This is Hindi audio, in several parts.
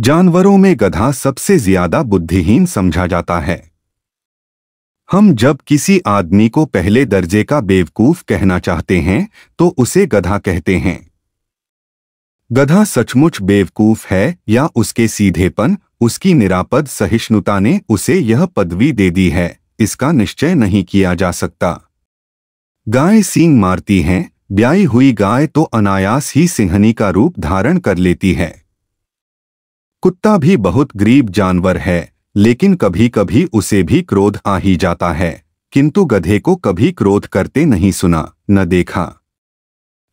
जानवरों में गधा सबसे ज्यादा बुद्धिहीन समझा जाता है। हम जब किसी आदमी को पहले दर्जे का बेवकूफ कहना चाहते हैं तो उसे गधा कहते हैं। गधा सचमुच बेवकूफ है या उसके सीधेपन, उसकी निरापद सहिष्णुता ने उसे यह पदवी दे दी है, इसका निश्चय नहीं किया जा सकता। गाय सींग मारती हैं, ब्याई हुई गाय तो अनायास ही सिंहनी का रूप धारण कर लेती है। कुत्ता भी बहुत गरीब जानवर है, लेकिन कभी कभी उसे भी क्रोध आ ही जाता है, किंतु गधे को कभी क्रोध करते नहीं सुना न देखा।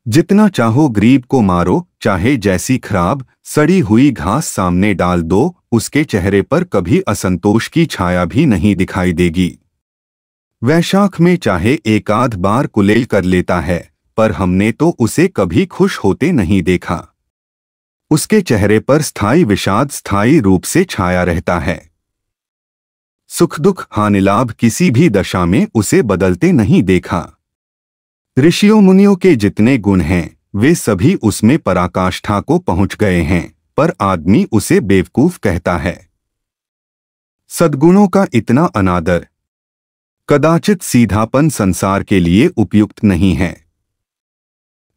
जितना चाहो गरीब को मारो, चाहे जैसी खराब सड़ी हुई घास सामने डाल दो, उसके चेहरे पर कभी असंतोष की छाया भी नहीं दिखाई देगी। वैशाख में चाहे एक आध बार कुलेल कर लेता है, पर हमने तो उसे कभी खुश होते नहीं देखा। उसके चेहरे पर स्थायी विषाद स्थायी रूप से छाया रहता है। सुख दुख हानि लाभ किसी भी दशा में उसे बदलते नहीं देखा। ऋषियों मुनियों के जितने गुण हैं वे सभी उसमें पराकाष्ठा को पहुंच गए हैं, पर आदमी उसे बेवकूफ कहता है। सद्गुणों का इतना अनादर, कदाचित सीधापन संसार के लिए उपयुक्त नहीं है।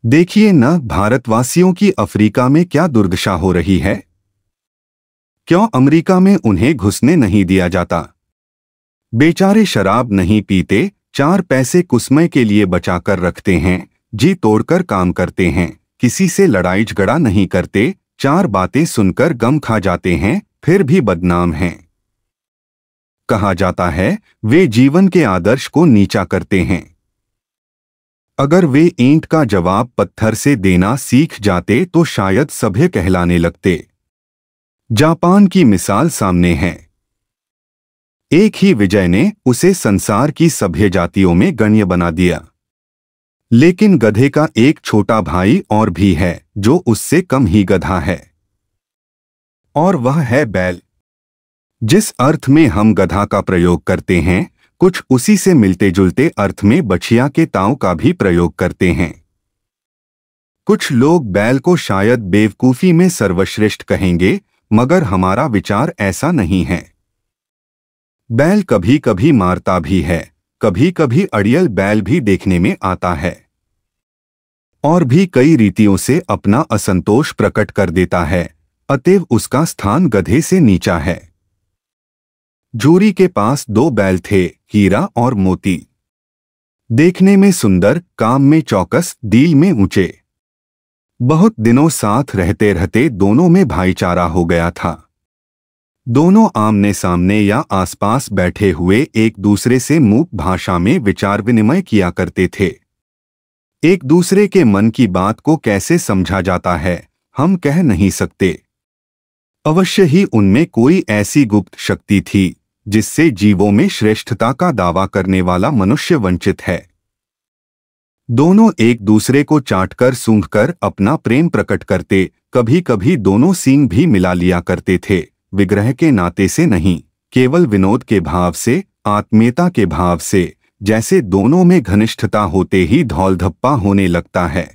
देखिए न भारतवासियों की अफ्रीका में क्या दुर्दशा हो रही है। क्यों अमेरिका में उन्हें घुसने नहीं दिया जाता? बेचारे शराब नहीं पीते, 4 पैसे कुसमय के लिए बचाकर रखते हैं, जी तोड़कर काम करते हैं, किसी से लड़ाई झगड़ा नहीं करते, 4 बातें सुनकर गम खा जाते हैं, फिर भी बदनाम हैं। कहा जाता है वे जीवन के आदर्श को नीचा करते हैं। अगर वे ईंट का जवाब पत्थर से देना सीख जाते तो शायद सभ्य कहलाने लगते। जापान की मिसाल सामने है। एक ही विजय ने उसे संसार की सभ्य जातियों में गण्य बना दिया। लेकिन गधे का एक छोटा भाई और भी है जो उससे कम ही गधा है, और वह है बैल। जिस अर्थ में हम गधा का प्रयोग करते हैं, कुछ उसी से मिलते जुलते अर्थ में बछिया के ताव का भी प्रयोग करते हैं। कुछ लोग बैल को शायद बेवकूफी में सर्वश्रेष्ठ कहेंगे, मगर हमारा विचार ऐसा नहीं है। बैल कभी कभी मारता भी है, कभी कभी अड़ियल बैल भी देखने में आता है, और भी कई रीतियों से अपना असंतोष प्रकट कर देता है, अतएव उसका स्थान गधे से नीचा है। झूरी के पास 2 बैल थे, हीरा और मोती। देखने में सुंदर, काम में चौकस, दिल में ऊंचे। बहुत दिनों साथ रहते रहते दोनों में भाईचारा हो गया था। दोनों आमने सामने या आसपास बैठे हुए एक दूसरे से मूक भाषा में विचार विनिमय किया करते थे। एक दूसरे के मन की बात को कैसे समझा जाता है हम कह नहीं सकते। अवश्य ही उनमें कोई ऐसी गुप्त शक्ति थी जिससे जीवों में श्रेष्ठता का दावा करने वाला मनुष्य वंचित है। दोनों एक दूसरे को चाटकर सूंघकर अपना प्रेम प्रकट करते, कभी कभी दोनों सींग भी मिला लिया करते थे, विग्रह के नाते से नहीं, केवल विनोद के भाव से, आत्मीयता के भाव से, जैसे दोनों में घनिष्ठता होते ही धौलधप्पा होने लगता है।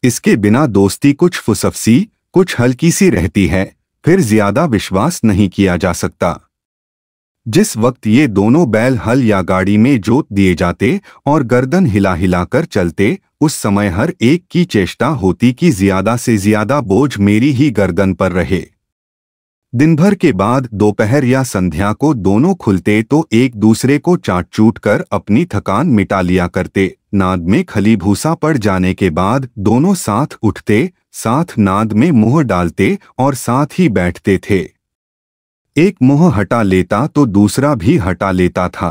इसके बिना दोस्ती कुछ फुसफसी, कुछ हल्की सी रहती है, फिर ज्यादा विश्वास नहीं किया जा सकता। जिस वक्त ये दोनों बैल हल या गाड़ी में जोत दिए जाते और गर्दन हिला हिलाकर चलते, उस समय हर एक की चेष्टा होती कि ज्यादा से ज्यादा बोझ मेरी ही गर्दन पर रहे। दिन भर के बाद दोपहर या संध्या को दोनों खुलते तो एक दूसरे को चाट चूट कर अपनी थकान मिटा लिया करते। नाद में खली भूसा पड़ जाने के बाद दोनों साथ उठते, साथ नाद में मुंह डालते और साथ ही बैठते थे। एक मुंह हटा लेता तो दूसरा भी हटा लेता था।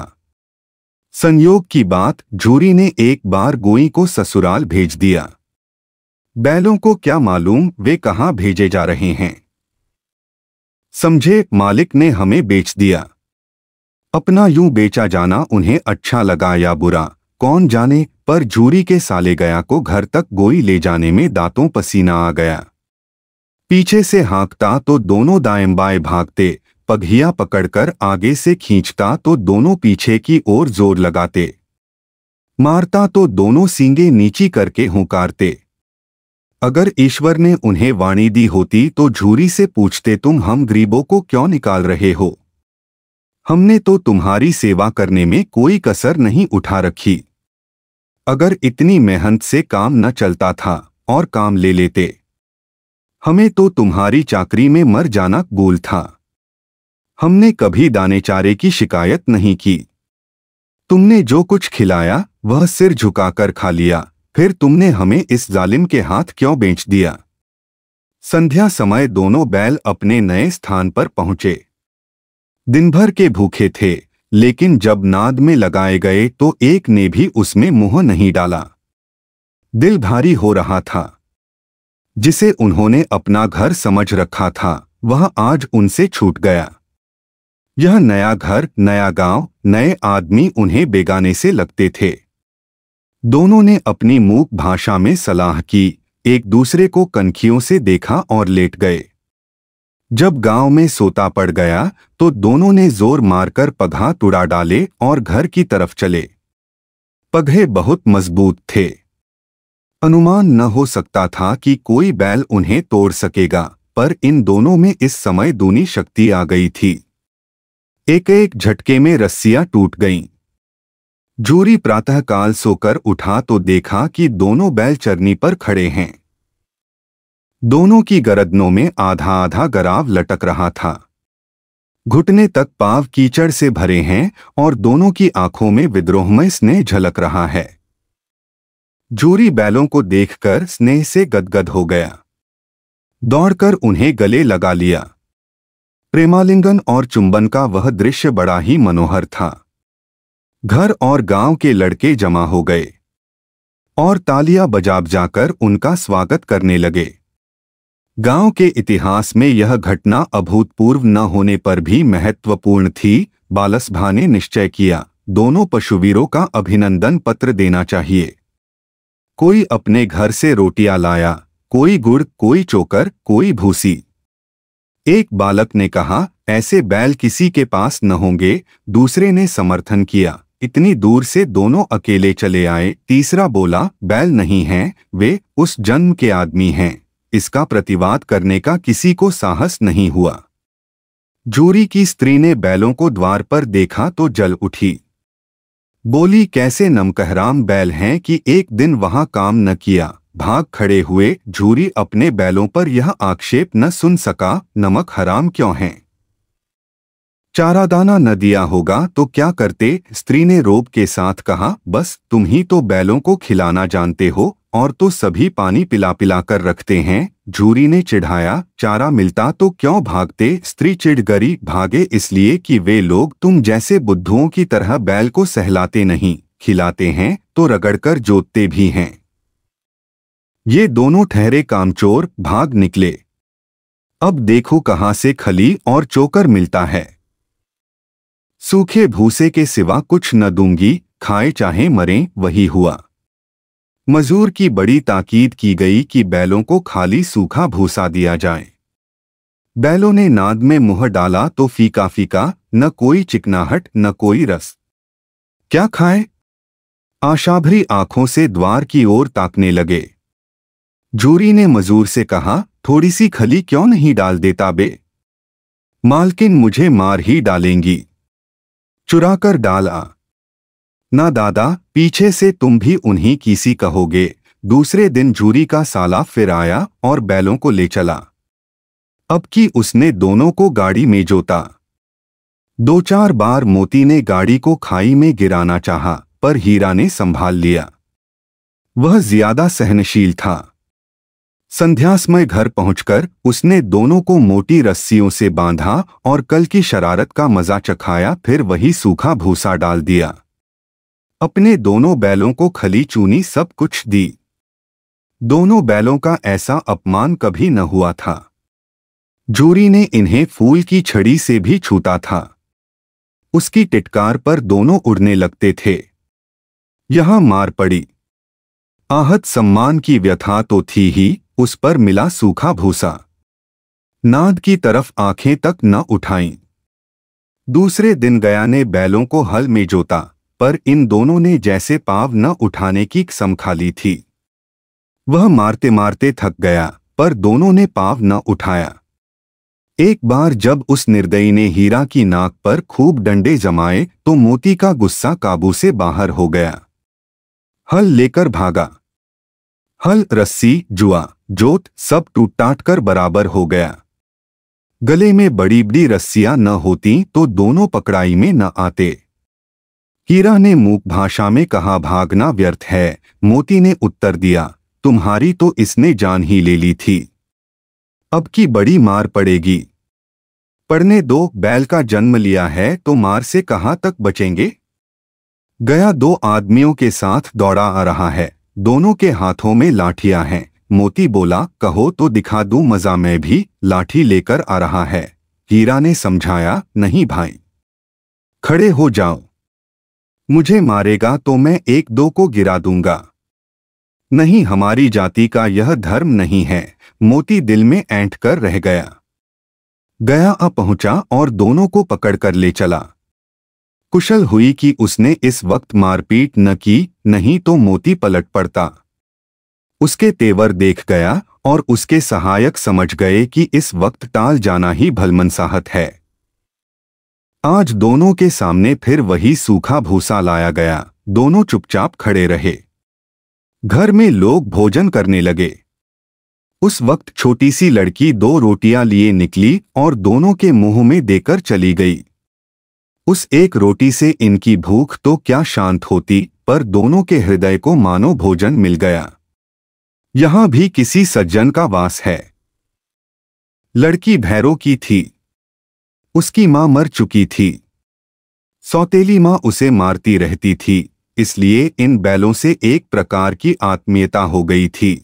संयोग की बात, झूरी ने एक बार गोई को ससुराल भेज दिया। बैलों को क्या मालूम वे कहाँ भेजे जा रहे हैं। समझे मालिक ने हमें बेच दिया। अपना यूं बेचा जाना उन्हें अच्छा लगा या बुरा कौन जाने, पर झूरी के साले गया को घर तक गोई ले जाने में दांतों पसीना आ गया। पीछे से हाँकता तो दोनों दाएं बाएं भागते, पगहिया पकड़कर आगे से खींचता तो दोनों पीछे की ओर जोर लगाते, मारता तो दोनों सींगे नीची करके हुंकारते। अगर ईश्वर ने उन्हें वाणी दी होती तो झूरी से पूछते, तुम हम गरीबों को क्यों निकाल रहे हो? हमने तो तुम्हारी सेवा करने में कोई कसर नहीं उठा रखी। अगर इतनी मेहनत से काम न चलता था और काम ले लेते, हमें तो तुम्हारी चाकरी में मर जाना कबूल था। हमने कभी दाने चारे की शिकायत नहीं की। तुमने जो कुछ खिलाया वह सिर झुकाकर खा लिया, फिर तुमने हमें इस जालिम के हाथ क्यों बेच दिया? संध्या समय दोनों बैल अपने नए स्थान पर पहुंचे। दिन भर के भूखे थे, लेकिन जब नाद में लगाए गए तो एक ने भी उसमें मुंह नहीं डाला। दिल भारी हो रहा था। जिसे उन्होंने अपना घर समझ रखा था वह आज उनसे छूट गया। यह नया घर, नया गांव, नए आदमी उन्हें बेगाने से लगते थे। दोनों ने अपनी मूक भाषा में सलाह की, एक दूसरे को कनखियों से देखा और लेट गए। जब गांव में सोता पड़ गया तो दोनों ने जोर मारकर पगहा तुड़ा डाले और घर की तरफ चले। पगहे बहुत मजबूत थे। अनुमान न हो सकता था कि कोई बैल उन्हें तोड़ सकेगा, पर इन दोनों में इस समय दूनी शक्ति आ गई थी। एक एक झटके में रस्सियां टूट गईं। झूरी प्रातःकाल सोकर उठा तो देखा कि दोनों बैल चरनी पर खड़े हैं। दोनों की गर्दनों में आधा आधा गराव लटक रहा था। घुटने तक पांव कीचड़ से भरे हैं और दोनों की आंखों में विद्रोहमय स्नेह झलक रहा है। झूरी बैलों को देखकर स्नेह से गदगद हो गया। दौड़कर उन्हें गले लगा लिया। प्रेमालिंगन और चुंबन का वह दृश्य बड़ा ही मनोहर था। घर और गांव के लड़के जमा हो गए और तालियां बजा बजाकर उनका स्वागत करने लगे। गांव के इतिहास में यह घटना अभूतपूर्व न होने पर भी महत्वपूर्ण थी। बालसभा ने निश्चय किया, दोनों पशुवीरों का अभिनंदन पत्र देना चाहिए। कोई अपने घर से रोटियां लाया, कोई गुड़, कोई चोकर, कोई भूसी। एक बालक ने कहा, ऐसे बैल किसी के पास न होंगे। दूसरे ने समर्थन किया, इतनी दूर से दोनों अकेले चले आए। तीसरा बोला, बैल नहीं हैं, वे उस जन्म के आदमी हैं। इसका प्रतिवाद करने का किसी को साहस नहीं हुआ। झूरी की स्त्री ने बैलों को द्वार पर देखा तो जल उठी। बोली, कैसे नमकहराम बैल हैं कि एक दिन वहां काम न किया। भाग खड़े हुए झूरी अपने बैलों पर यह आक्षेप न सुन सका, नमक हराम क्यों हैं? चारा दाना न दिया होगा तो क्या करते? स्त्री ने रोब के साथ कहा, बस तुम ही तो बैलों को खिलाना जानते हो और तो सभी पानी पिला पिला कर रखते हैं। झूरी ने चिढ़ाया, चारा मिलता तो क्यों भागते? स्त्री चिढ़ गई, भागे इसलिए कि वे लोग तुम जैसे बुद्धुओं की तरह बैल को सहलाते नहीं, खिलाते हैं तो रगड़कर जोतते भी हैं। ये दोनों ठहरे कामचोर भाग निकले। अब देखो कहां से खली और चोकर मिलता है। सूखे भूसे के सिवा कुछ न दूंगी, खाए चाहे मरें। वही हुआ। मजूर की बड़ी ताकीद की गई कि बैलों को खाली सूखा भूसा दिया जाए। बैलों ने नाद में मुंह डाला तो फीका फीका, न कोई चिकनाहट न कोई रस। क्या खाए? आशाभरी आंखों से द्वार की ओर ताकने लगे। झूरी ने मजूर से कहा, थोड़ी सी खली क्यों नहीं डाल देता बे? मालकिन मुझे मार ही डालेंगी। चुराकर डाला। ना दादा, पीछे से तुम भी उन्हीं की सी कहोगे। दूसरे दिन झूरी का साला फिर आया और बैलों को ले चला। अब की उसने दोनों को गाड़ी में जोता। दो चार बार मोती ने गाड़ी को खाई में गिराना चाहा, पर हीरा ने संभाल लिया। वह ज्यादा सहनशील था। संध्यासमय घर पहुंचकर उसने दोनों को मोटी रस्सियों से बांधा और कल की शरारत का मजा चखाया, फिर वही सूखा भूसा डाल दिया। अपने दोनों बैलों को खली चूनी सब कुछ दी। दोनों बैलों का ऐसा अपमान कभी न हुआ था। झूरी ने इन्हें फूल की छड़ी से भी छूता था। उसकी टिटकार पर दोनों उड़ने लगते थे। यहां मार पड़ी। आहत सम्मान की व्यथा तो थी ही, उस पर मिला सूखा भूसा। नाद की तरफ आंखें तक न उठाईं। दूसरे दिन गया ने बैलों को हल में जोता, पर इन दोनों ने जैसे पाँव न उठाने की कसम खा ली थी। वह मारते मारते थक गया, पर दोनों ने पाँव न उठाया। एक बार जब उस निर्दयी ने हीरा की नाक पर खूब डंडे जमाए तो मोती का गुस्सा काबू से बाहर हो गया। हल लेकर भागा। हल, रस्सी, जुआ, जोत सब टूट टाट कर बराबर हो गया। गले में बड़ी बड़ी रस्सियां न होती तो दोनों पकड़ाई में न आते। हीरा ने मूक भाषा में कहा, भागना व्यर्थ है। मोती ने उत्तर दिया, तुम्हारी तो इसने जान ही ले ली थी, अब की बड़ी मार पड़ेगी। पढ़ने दो, बैल का जन्म लिया है तो मार से कहां तक बचेंगे। गया दो आदमियों के साथ दौड़ा आ रहा है, दोनों के हाथों में लाठियां हैं। मोती बोला, कहो तो दिखा दूं मजा, मैं भी लाठी लेकर आ रहा है। हीरा ने समझाया, नहीं भाई, खड़े हो जाओ, मुझे मारेगा तो मैं एक दो को गिरा दूंगा। नहीं, हमारी जाति का यह धर्म नहीं है। मोती दिल में ऐंठ कर रह गया। गया आ पहुंचा और दोनों को पकड़कर ले चला। कुशल हुई कि उसने इस वक्त मारपीट न की, नहीं तो मोती पलट पड़ता। उसके तेवर देख गया और उसके सहायक समझ गए कि इस वक्त टाल जाना ही भलमनसाहत है। आज दोनों के सामने फिर वही सूखा भूसा लाया गया। दोनों चुपचाप खड़े रहे। घर में लोग भोजन करने लगे। उस वक्त छोटी सी लड़की 2 रोटियां लिए निकली और दोनों के मुंह में देकर चली गई। उस एक रोटी से इनकी भूख तो क्या शांत होती, पर दोनों के हृदय को मानो भोजन मिल गया। यहां भी किसी सज्जन का वास है। लड़की भैरों की थी। उसकी मां मर चुकी थी। सौतेली मां उसे मारती रहती थी, इसलिए इन बैलों से एक प्रकार की आत्मीयता हो गई थी।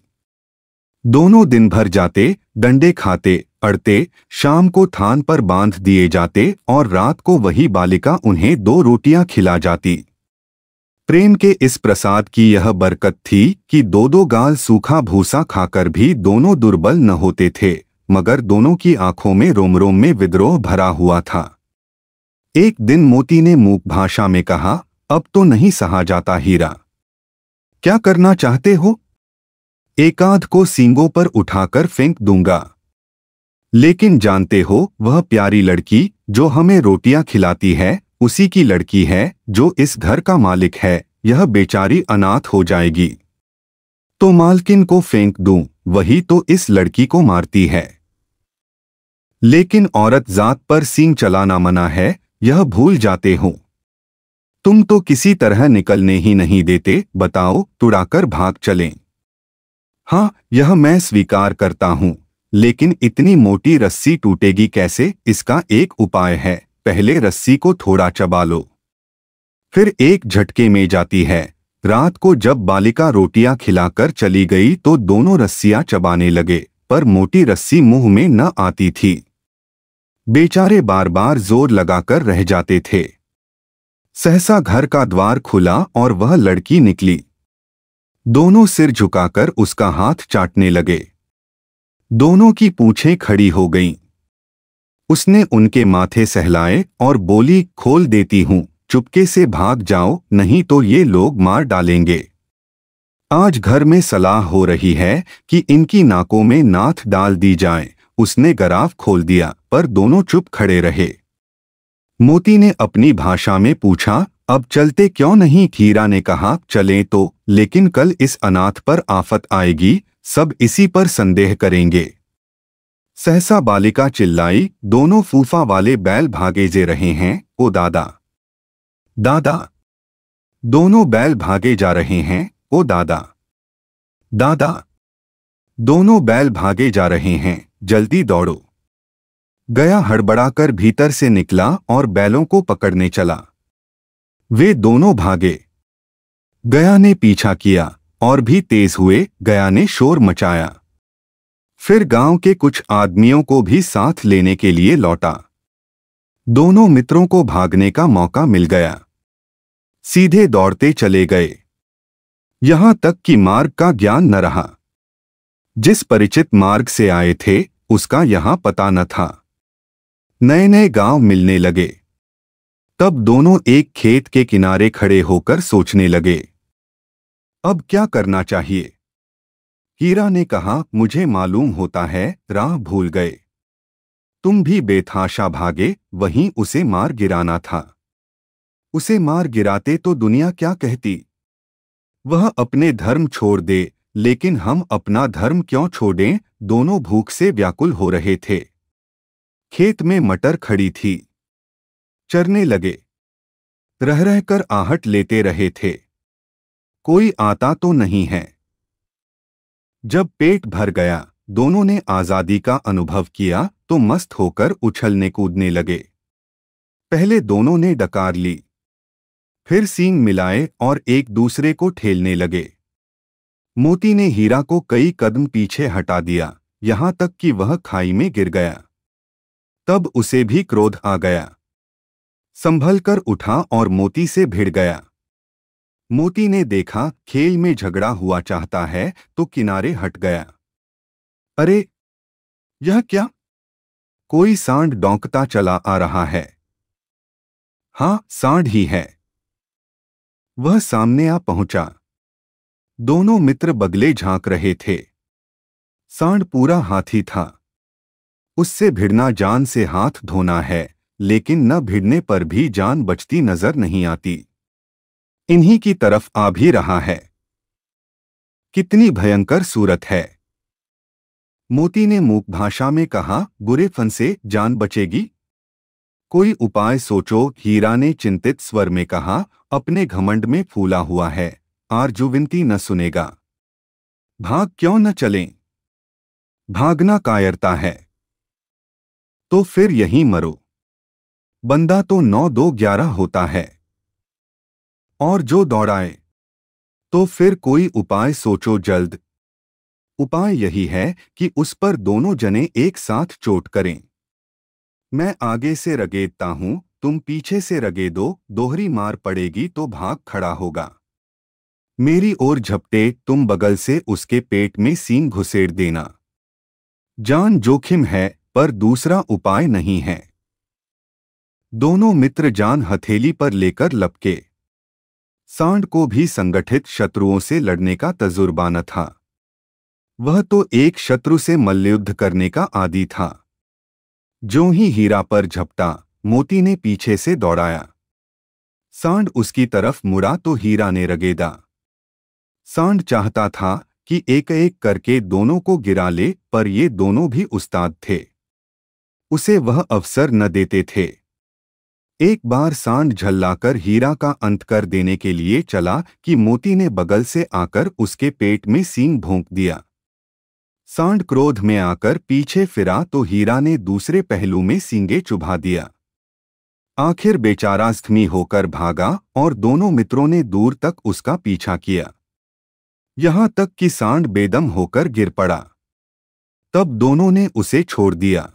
दोनों दिन भर जाते, डंडे खाते, अड़ते, शाम को थान पर बांध दिए जाते और रात को वही बालिका उन्हें 2 रोटियां खिला जाती। प्रेम के इस प्रसाद की यह बरकत थी कि 2-2 गाल सूखा भूसा खाकर भी दोनों दुर्बल न होते थे, मगर दोनों की आंखों में रोम रोम में विद्रोह भरा हुआ था। एक दिन मोती ने मूक भाषा में कहा, अब तो नहीं सहा जाता हीरा, क्या करना चाहते हो? एकाध को सींगों पर उठाकर फेंक दूंगा। लेकिन जानते हो, वह प्यारी लड़की जो हमें रोटियां खिलाती है उसी की लड़की है जो इस घर का मालिक है। यह बेचारी अनाथ हो जाएगी तो मालकिन को फेंक दूं, वही तो इस लड़की को मारती है। लेकिन औरत जात पर सींग चलाना मना है, यह भूल जाते हो। तुम तो किसी तरह निकलने ही नहीं देते, बताओ, तुड़ाकर भाग चलें? हाँ, यह मैं स्वीकार करता हूं, लेकिन इतनी मोटी रस्सी टूटेगी कैसे? इसका एक उपाय है, पहले रस्सी को थोड़ा चबा लो, फिर एक झटके में जाती है। रात को जब बालिका रोटियां खिलाकर चली गई तो दोनों रस्सियां चबाने लगे, पर मोटी रस्सी मुंह में न आती थी। बेचारे बार बार जोर लगाकर रह जाते थे। सहसा घर का द्वार खुला और वह लड़की निकली। दोनों सिर झुकाकर उसका हाथ चाटने लगे। दोनों की पूंछें खड़ी हो गईं। उसने उनके माथे सहलाए और बोली, खोल देती हूं, चुपके से भाग जाओ, नहीं तो ये लोग मार डालेंगे। आज घर में सलाह हो रही है कि इनकी नाकों में नाथ डाल दी जाए। उसने गराफ खोल दिया, पर दोनों चुप खड़े रहे। मोती ने अपनी भाषा में पूछा, अब चलते क्यों नहीं? हीरा ने कहा, चलें तो, लेकिन कल इस अनाथ पर आफत आएगी, सब इसी पर संदेह करेंगे। सहसा बालिका चिल्लाई, दोनों फूफा वाले बैल भागे जे रहे हैं। ओ दादा, दादा, दोनों बैल भागे जा रहे हैं। ओ दादा, दादा, दोनों बैल भागे जा रहे हैं, जल्दी दौड़ो। गया हड़बड़ाकर भीतर से निकला और बैलों को पकड़ने चला। वे दोनों भागे। गया ने पीछा किया और भी तेज हुए। गया ने शोर मचाया, फिर गांव के कुछ आदमियों को भी साथ लेने के लिए लौटा। दोनों मित्रों को भागने का मौका मिल गया। सीधे दौड़ते चले गए, यहां तक कि मार्ग का ज्ञान न रहा। जिस परिचित मार्ग से आए थे उसका यहां पता न था। नए नए गांव मिलने लगे। तब दोनों एक खेत के किनारे खड़े होकर सोचने लगे, अब क्या करना चाहिए। हीरा ने कहा, मुझे मालूम होता है राह भूल गए। तुम भी बेतहाशा भागे, वहीं उसे मार गिराना था। उसे मार गिराते तो दुनिया क्या कहती? वह अपने धर्म छोड़ दे, लेकिन हम अपना धर्म क्यों छोड़ें? दोनों भूख से व्याकुल हो रहे थे। खेत में मटर खड़ी थी। चरने लगे। रह रहकर आहट लेते रहे थे। कोई आता तो नहीं है। जब पेट भर गया, दोनों ने आजादी का अनुभव किया तो मस्त होकर उछलने कूदने लगे। पहले दोनों ने डकार ली, फिर सींग मिलाए और एक दूसरे को ठेलने लगे। मोती ने हीरा को कई कदम पीछे हटा दिया, यहां तक कि वह खाई में गिर गया। तब उसे भी क्रोध आ गया। संभल कर उठा और मोती से भिड़ गया। मोती ने देखा खेल में झगड़ा हुआ चाहता है तो किनारे हट गया। अरे, यह क्या? कोई सांड डौंकता चला आ रहा है। हाँ, सांड ही है। वह सामने आ पहुंचा। दोनों मित्र बगले झांक रहे थे। सांड पूरा हाथी था। उससे भिड़ना जान से हाथ धोना है, लेकिन न भिड़ने पर भी जान बचती नजर नहीं आती। इन्हीं की तरफ आ भी रहा है। कितनी भयंकर सूरत है। मोती ने मूक भाषा में कहा, बुरे फन से जान बचेगी? कोई उपाय सोचो, हीरा ने चिंतित स्वर में कहा। अपने घमंड में फूला हुआ है, आर्जुविनती न सुनेगा। भाग क्यों न चलें? भागना कायरता है। तो फिर यहीं मरो। बंदा तो 9-2-11 होता है। और जो दौड़ाए। तो फिर कोई उपाय सोचो जल्द। उपाय यही है कि उस पर दोनों जने एक साथ चोट करें। मैं आगे से रगेदता हूं, तुम पीछे से रगेदो, दोहरी मार पड़ेगी तो भाग खड़ा होगा। मेरी ओर झपटे, तुम बगल से उसके पेट में सींग घुसेड़ देना। जान जोखिम है, पर दूसरा उपाय नहीं है। दोनों मित्र जान हथेली पर लेकर लपके। सांड को भी संगठित शत्रुओं से लड़ने का तजुर्बा न था। वह तो एक शत्रु से मल्लयुद्ध करने का आदी था। जो ही हीरा पर झपटा, मोती ने पीछे से दौड़ाया। सांड उसकी तरफ मुड़ा तो हीरा ने रगेदा। सांड चाहता था कि एक एक करके दोनों को गिरा ले, पर ये दोनों भी उस्ताद थे। उसे वह अवसर न देते थे। एक बार सांड झल्लाकर हीरा का अंत कर देने के लिए चला कि मोती ने बगल से आकर उसके पेट में सींग भोंक दिया। सांड क्रोध में आकर पीछे फिरा तो हीरा ने दूसरे पहलू में सींगे चुभा दिया। आखिर बेचारा स्थमी होकर भागा और दोनों मित्रों ने दूर तक उसका पीछा किया, यहां तक कि सांड बेदम होकर गिर पड़ा। तब दोनों ने उसे छोड़ दिया।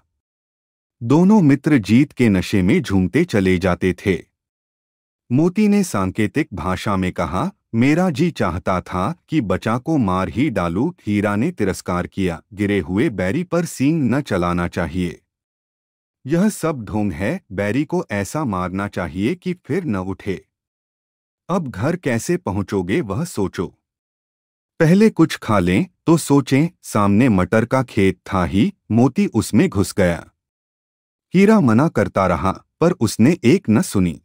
दोनों मित्र जीत के नशे में झूमते चले जाते थे। मोती ने सांकेतिक भाषा में कहा, मेरा जी चाहता था कि बचा को मार ही डालूं। हीरा ने तिरस्कार किया, गिरे हुए बैरी पर सींग न चलाना चाहिए। यह सब ढोंग है, बैरी को ऐसा मारना चाहिए कि फिर न उठे। अब घर कैसे पहुंचोगे वह सोचो। पहले कुछ खा लें तो सोचें। सामने मटर का खेत था ही, मोती उसमें घुस गया। हीरा मना करता रहा, पर उसने एक न सुनी।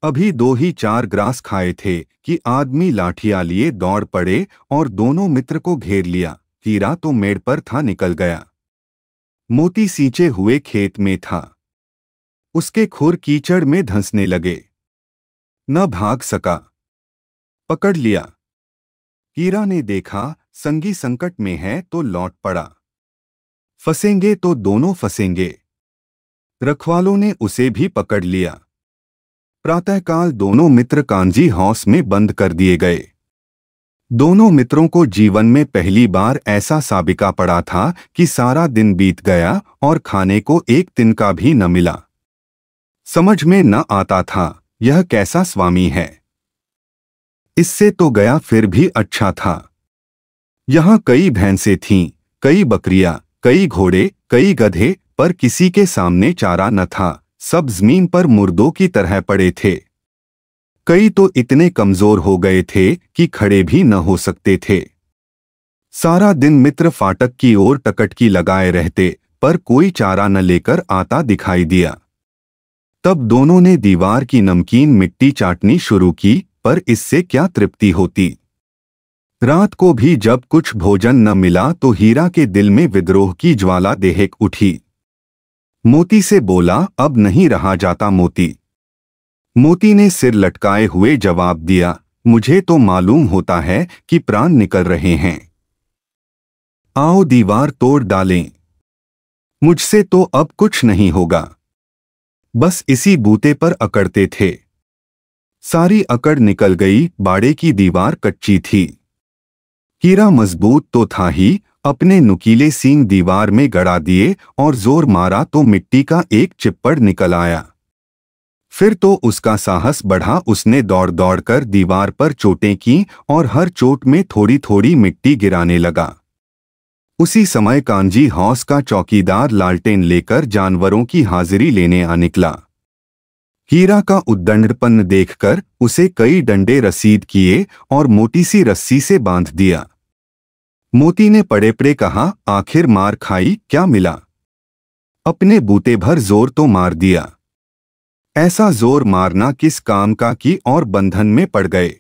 अभी 2 ही 4 ग्रास खाए थे कि आदमी लाठियां लिए दौड़ पड़े और दोनों मित्र को घेर लिया। हीरा तो मेड़ पर था, निकल गया। मोती सींचे हुए खेत में था। उसके खुर कीचड़ में धंसने लगे। न भाग सका। पकड़ लिया। हीरा ने देखा संगी संकट में है तो लौट पड़ा। फंसेंगे तो दोनों फंसेंगे। रखवालों ने उसे भी पकड़ लिया। प्रातःकाल दोनों मित्र कांजी हाउस में बंद कर दिए गए। दोनों मित्रों को जीवन में पहली बार ऐसा साबिका पड़ा था कि सारा दिन बीत गया और खाने को एक तिनका भी न मिला। समझ में न आता था यह कैसा स्वामी है। इससे तो गया फिर भी अच्छा था। यहाँ कई भैंसें थीं, कई बकरियां, कई घोड़े, कई गधे, पर किसी के सामने चारा न था। सब जमीन पर मुर्दों की तरह पड़े थे। कई तो इतने कमजोर हो गए थे कि खड़े भी न हो सकते थे। सारा दिन मित्र फाटक की ओर टकटकी लगाए रहते, पर कोई चारा न लेकर आता दिखाई दिया। तब दोनों ने दीवार की नमकीन मिट्टी चाटनी शुरू की, पर इससे क्या तृप्ति होती। रात को भी जब कुछ भोजन न मिला तो हीरा के दिल में विद्रोह की ज्वाला देहक उठी। मोती से बोला, अब नहीं रहा जाता मोती। मोती ने सिर लटकाए हुए जवाब दिया, मुझे तो मालूम होता है कि प्राण निकल रहे हैं। आओ दीवार तोड़ डालें। मुझसे तो अब कुछ नहीं होगा। बस इसी बूते पर अकड़ते थे। सारी अकड़ निकल गई, बाड़े की दीवार कच्ची थी। हीरा मजबूत तो था ही, अपने नुकीले सींग दीवार में गड़ा दिए और जोर मारा तो मिट्टी का एक चिप्पड़ निकल आया। फिर तो उसका साहस बढ़ा, उसने दौड़ दौड़ कर दीवार पर चोटें की और हर चोट में थोड़ी थोड़ी मिट्टी गिराने लगा। उसी समय कांजी हौस का चौकीदार लालटेन लेकर जानवरों की हाजिरी लेने आ निकला। हीरा का उद्दंडपन देखकर उसे कई डंडे रसीद किए और मोटी सी रस्सी से बांध दिया। मोती ने पड़े पड़े कहा, आखिर मार खाई, क्या मिला? अपने बूते भर जोर तो मार दिया। ऐसा जोर मारना किस काम का कि और बंधन में पड़ गए।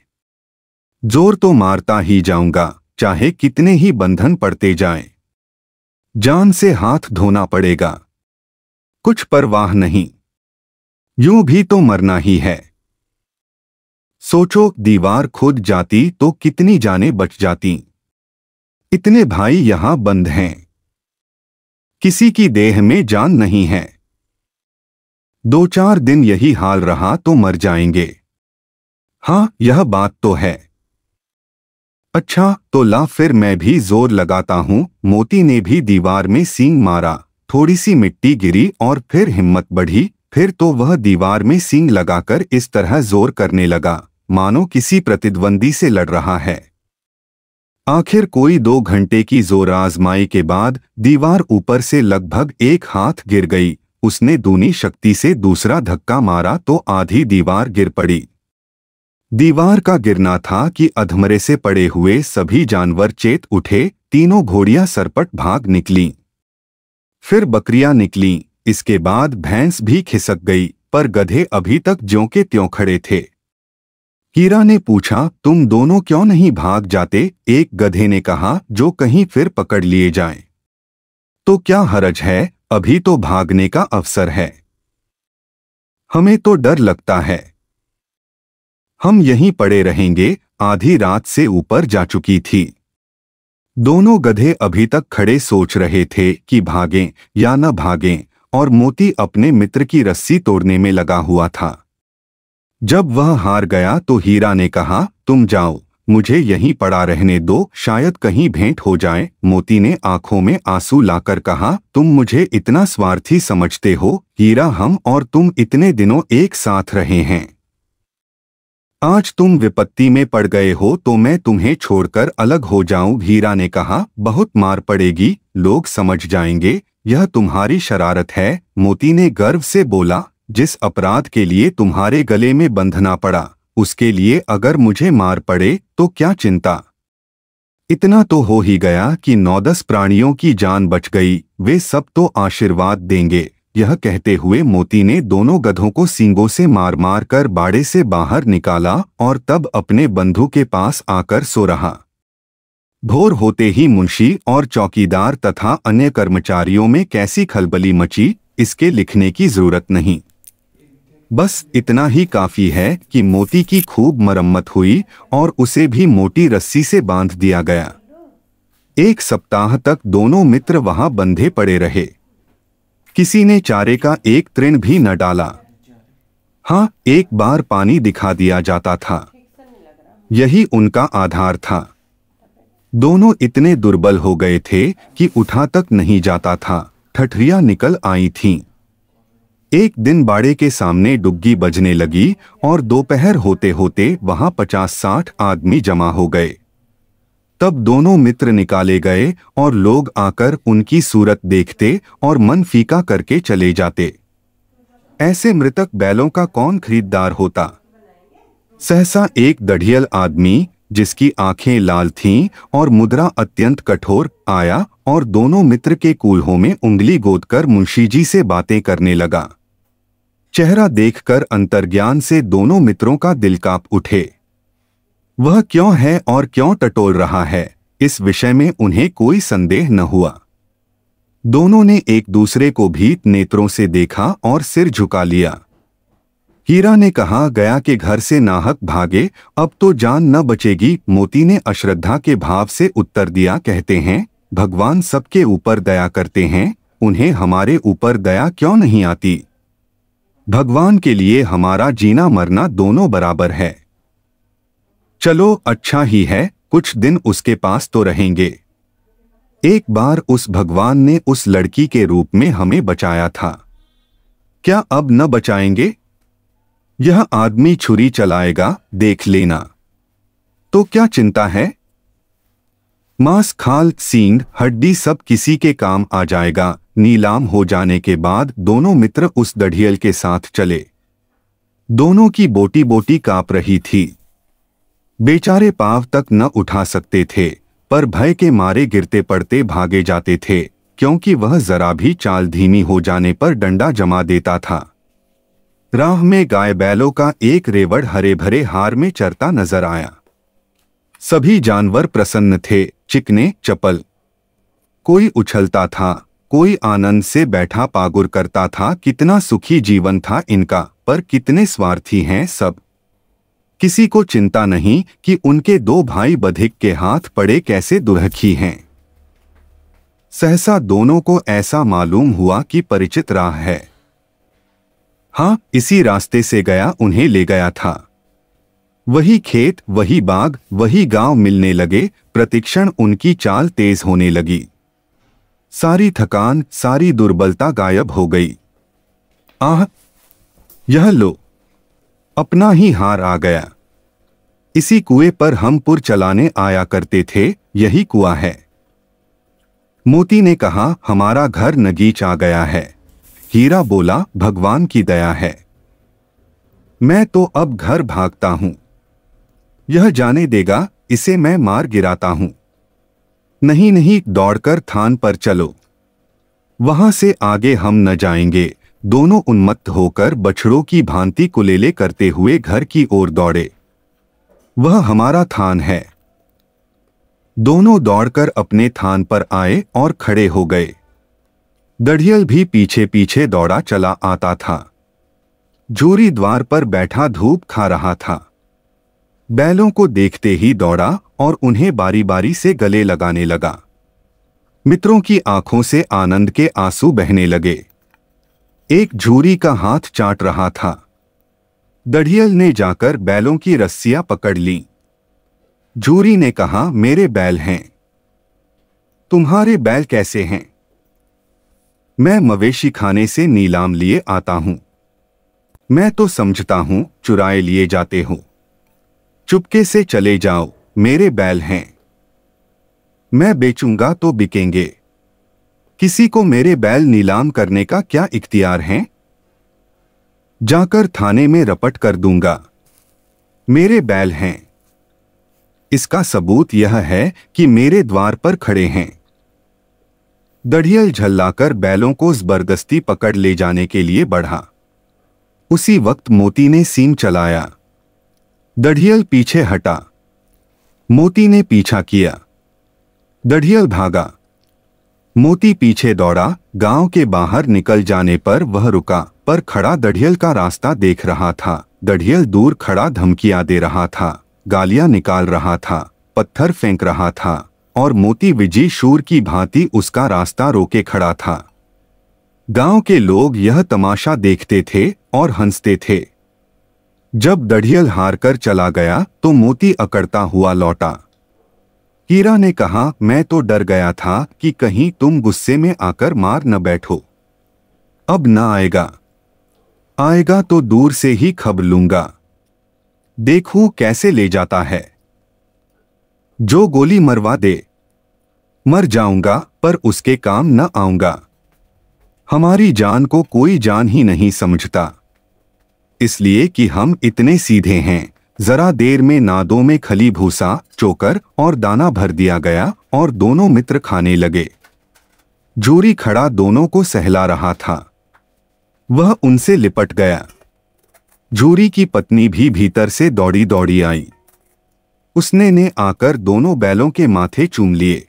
जोर तो मारता ही जाऊंगा, चाहे कितने ही बंधन पड़ते जाएं। जान से हाथ धोना पड़ेगा, कुछ परवाह नहीं, यूं भी तो मरना ही है। सोचो, दीवार खुद जाती तो कितनी जानें बच जाती। इतने भाई यहां बंद हैं, किसी की देह में जान नहीं है। 2-4 दिन यही हाल रहा तो मर जाएंगे। हाँ, यह बात तो है। अच्छा तो ला, फिर मैं भी जोर लगाता हूँ। मोती ने भी दीवार में सींग मारा, थोड़ी सी मिट्टी गिरी और फिर हिम्मत बढ़ी। फिर तो वह दीवार में सींग लगाकर इस तरह जोर करने लगा मानो किसी प्रतिद्वंदी से लड़ रहा है। आखिर कोई 2 घंटे की जोर आजमाई के बाद दीवार ऊपर से लगभग 1 हाथ गिर गई। उसने दूनी शक्ति से दूसरा धक्का मारा तो आधी दीवार गिर पड़ी। दीवार का गिरना था कि अधमरे से पड़े हुए सभी जानवर चेत उठे। तीनों घोड़ियां सरपट भाग निकलीं। फिर बकरियां निकलीं, इसके बाद भैंस भी खिसक गई, पर गधे अभी तक ज्यों के त्यों खड़े थे। हीरा ने पूछा, तुम दोनों क्यों नहीं भाग जाते? एक गधे ने कहा, जो कहीं फिर पकड़ लिए जाएं। तो क्या हरज है, अभी तो भागने का अवसर है। हमें तो डर लगता है। हम यहीं पड़े रहेंगे। आधी रात से ऊपर जा चुकी थी। दोनों गधे अभी तक खड़े सोच रहे थे कि भागें या न भागें, और मोती अपने मित्र की रस्सी तोड़ने में लगा हुआ था। जब वह हार गया तो हीरा ने कहा, तुम जाओ, मुझे यहीं पड़ा रहने दो, शायद कहीं भेंट हो जाए। मोती ने आंखों में आंसू लाकर कहा, तुम मुझे इतना स्वार्थी समझते हो? हीरा, हम और तुम इतने दिनों एक साथ रहे हैं। आज तुम विपत्ति में पड़ गए हो तो मैं तुम्हें छोड़कर अलग हो जाऊं? हीरा ने कहा, बहुत मार पड़ेगी, लोग समझ जाएंगे यह तुम्हारी शरारत है। मोती ने गर्व से बोला, जिस अपराध के लिए तुम्हारे गले में बंधना पड़ा, उसके लिए अगर मुझे मार पड़े तो क्या चिंता। इतना तो हो ही गया कि 9-10 प्राणियों की जान बच गई, वे सब तो आशीर्वाद देंगे। यह कहते हुए मोती ने दोनों गधों को सींगों से मार मार कर बाड़े से बाहर निकाला और तब अपने बंधु के पास आकर सो रहा। भोर होते ही मुंशी और चौकीदार तथा अन्य कर्मचारियों में कैसी खलबली मची, इसके लिखने की जरूरत नहीं। बस इतना ही काफी है कि मोती की खूब मरम्मत हुई और उसे भी मोटी रस्सी से बांध दिया गया। 1 सप्ताह तक दोनों मित्र वहां बंधे पड़े रहे। किसी ने चारे का एक तृण भी न डाला। हाँ, एक बार पानी दिखा दिया जाता था, यही उनका आधार था। दोनों इतने दुर्बल हो गए थे कि उठा तक नहीं जाता था, ठठरियां निकल आई थीं। एक दिन बाड़े के सामने डुग्गी बजने लगी और दोपहर होते होते वहां 50-60 आदमी जमा हो गए। तब दोनों मित्र निकाले गए और लोग आकर उनकी सूरत देखते और मन फीका करके चले जाते। ऐसे मृतक बैलों का कौन खरीदार होता। सहसा एक दढ़ियल आदमी, जिसकी आंखें लाल थीं और मुद्रा अत्यंत कठोर, आया और दोनों मित्र के कूल्हों में उंगली गोदकर मुंशी जी से बातें करने लगा। चेहरा देखकर अंतर्ज्ञान से दोनों मित्रों का दिल कांप उठे। वह क्यों है और क्यों टटोल रहा है, इस विषय में उन्हें कोई संदेह न हुआ। दोनों ने एक दूसरे को भीत नेत्रों से देखा और सिर झुका लिया। हीरा ने कहा, गया के घर से नाहक भागे, अब तो जान न बचेगी। मोती ने अश्रद्धा के भाव से उत्तर दिया, कहते हैं भगवान सबके ऊपर दया करते हैं, उन्हें हमारे ऊपर दया क्यों नहीं आती? भगवान के लिए हमारा जीना मरना दोनों बराबर है। चलो अच्छा ही है, कुछ दिन उसके पास तो रहेंगे। एक बार उस भगवान ने उस लड़की के रूप में हमें बचाया था, क्या अब न बचाएंगे? यह आदमी छुरी चलाएगा, देख लेना। तो क्या चिंता है? मांस, खाल, सींग, हड्डी सब किसी के काम आ जाएगा। नीलाम हो जाने के बाद दोनों मित्र उस दढ़ियल के साथ चले। दोनों की बोटी बोटी कांप रही थी। बेचारे पांव तक न उठा सकते थे, पर भय के मारे गिरते पड़ते भागे जाते थे, क्योंकि वह जरा भी चाल धीमी हो जाने पर डंडा जमा देता था। राह में गाय बैलों का एक रेवड़ हरे भरे हार में चरता नजर आया। सभी जानवर प्रसन्न थे, चिकने चपल। कोई उछलता था, कोई आनंद से बैठा पागुर करता था। कितना सुखी जीवन था इनका, पर कितने स्वार्थी हैं सब। किसी को चिंता नहीं कि उनके दो भाई बधिक के हाथ पड़े कैसे दुर्हखी हैं। सहसा दोनों को ऐसा मालूम हुआ कि परिचित राह है। हाँ, इसी रास्ते से गया उन्हें ले गया था। वही खेत, वही बाग, वही गांव मिलने लगे। प्रतिक्षण उनकी चाल तेज होने लगी। सारी थकान, सारी दुर्बलता गायब हो गई। आह, यह लो, अपना ही हार आ गया। इसी कुएं पर हम पुर चलाने आया करते थे, यही कुआं है। मोती ने कहा, हमारा घर नगीच आ गया है। हीरा बोला, भगवान की दया है। मैं तो अब घर भागता हूं। यह जाने देगा, इसे मैं मार गिराता हूं। नहीं नहीं, दौड़कर थान पर चलो, वहां से आगे हम न जाएंगे। दोनों उन्मत्त होकर बछड़ों की भांति कुलेले करते हुए घर की ओर दौड़े। वह हमारा थान है। दोनों दौड़कर अपने थान पर आए और खड़े हो गए। दढ़ियल भी पीछे पीछे दौड़ा चला आता था। झूरी द्वार पर बैठा धूप खा रहा था। बैलों को देखते ही दौड़ा और उन्हें बारी बारी से गले लगाने लगा। मित्रों की आंखों से आनंद के आंसू बहने लगे। एक झूरी का हाथ चाट रहा था। दढ़ियल ने जाकर बैलों की रस्सियां पकड़ लीं। झूरी ने कहा, मेरे बैल हैं। तुम्हारे बैल कैसे हैं? मैं मवेशी खाने से नीलाम लिए आता हूं। मैं तो समझता हूं चुराए लिए जाते हो। चुपके से चले जाओ, मेरे बैल हैं। मैं बेचूंगा तो बिकेंगे। किसी को मेरे बैल नीलाम करने का क्या इख्तियार है? जाकर थाने में रपट कर दूंगा। मेरे बैल हैं। इसका सबूत यह है कि मेरे द्वार पर खड़े हैं। दढ़ियल झल्लाकर बैलों को जबरदस्ती पकड़ ले जाने के लिए बढ़ा। उसी वक्त मोती ने सीम चलाया। दढ़ियल पीछे हटा। मोती ने पीछा किया। दढ़ियल भागा। मोती पीछे दौड़ा। गांव के बाहर निकल जाने पर वह रुका, पर खड़ा दढ़ियल का रास्ता देख रहा था। दढ़ियल दूर खड़ा धमकियां दे रहा था, गालियां निकाल रहा था, पत्थर फेंक रहा था, और मोती विजयी शूर की भांति उसका रास्ता रोके खड़ा था। गांव के लोग यह तमाशा देखते थे और हंसते थे। जब दढ़ियल हार कर चला गया तो मोती अकड़ता हुआ लौटा। हीरा ने कहा, मैं तो डर गया था कि कहीं तुम गुस्से में आकर मार न बैठो। अब न आएगा। आएगा तो दूर से ही खबर लूंगा। देखूं कैसे ले जाता है। जो गोली मरवा दे। मर जाऊंगा पर उसके काम न आऊंगा। हमारी जान को कोई जान ही नहीं समझता, इसलिए कि हम इतने सीधे हैं। जरा देर में नादों में खली भूसा, चोकर और दाना भर दिया गया और दोनों मित्र खाने लगे। जोरी खड़ा दोनों को सहला रहा था। वह उनसे लिपट गया। जोरी की पत्नी भी भीतर से दौड़ी दौड़ी आई। उसने आकर दोनों बैलों के माथे चूम लिए।